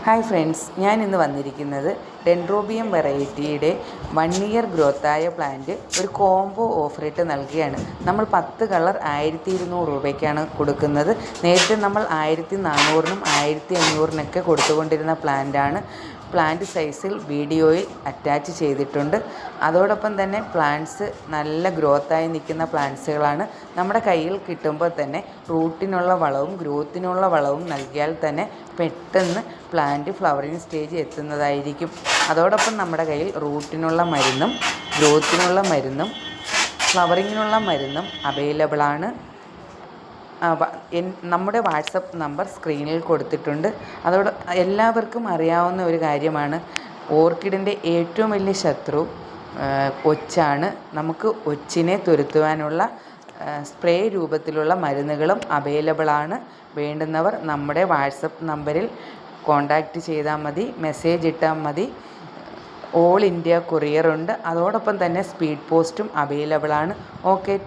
Hi friends, ഞാൻ ഇന്ന് വന്നിരിക്കുന്നത് ഡെൻഡ്രോബിയം വെറൈറ്റിയുടെ 1 ഇയർ ഗ്രോത്തായ പ്ലാന്റ് ഒരു കോംബോ ഓഫറിട്ട് നൽകുകയാണ്. നമ്മൾ 10 കളർ 1200 രൂപയ്ക്കാണ് കൊടുക്കുന്നത്. നേരത്തെ നമ്മൾ 1400-നും 1500-നൊക്കെ കൊടുത്തുകൊണ്ടിരുന്ന പ്ലാന്റാണ്. പ്ലാന്റ് സൈസിൽ വീഡിയോയിൽ അറ്റാച്ച് ചെയ്തിട്ടുണ്ട്. അതോടൊപ്പം തന്നെ പ്ലാന്റ്സ് നല്ല ഗ്രോത്തായി നിൽക്കുന്ന പ്ലാന്റ്സുകളാണ്. നമ്മുടെ കയ്യിൽ കിട്ടുമ്പോൾ തന്നെ റൂട്ടിനുള്ള വളവും ഗ്രോത്തിനുള്ള വളവും നൽകിയാൽ തന്നെ പെട്ടെന്ന് പ്ലാന്റ് ഫ്ലവറിങ് സ്റ്റേജ് എത്തുന്നതായിരിക്കും. അതോടൊപ്പം നമ്മുടെ കയ്യിൽ റൂട്ടിനുള്ള മരുന്നും ഗ്രോത്തിനുള്ള മരുന്നും ഫ്ലവറിങ്ങിനുള്ള മരുന്നും അവൈലബിളാണ്. നമ്മുടെ വാട്സപ്പ് നമ്പർ സ്ക്രീനിൽ കൊടുത്തിട്ടുണ്ട്. അതോടെ എല്ലാവർക്കും അറിയാവുന്ന ഒരു കാര്യമാണ്, ഓർക്കിഡിൻ്റെ ഏറ്റവും വലിയ ശത്രു ഒച്ചാണ്. നമുക്ക് ഒച്ചിനെ തുരത്തുവാനുള്ള സ്പ്രേ രൂപത്തിലുള്ള മരുന്നുകളും അവൈലബിളാണ്. വേണ്ടുന്നവർ നമ്മുടെ വാട്സപ്പ് നമ്പറിൽ കോൺടാക്റ്റ് ചെയ്താൽ മതി, മെസ്സേജ് ഇട്ടാൽ മതി. ഓൾ ഇന്ത്യ കൊറിയറുണ്ട്. അതോടൊപ്പം തന്നെ സ്പീഡ് പോസ്റ്റും അവൈലബിളാണ്. ഓക്കെ.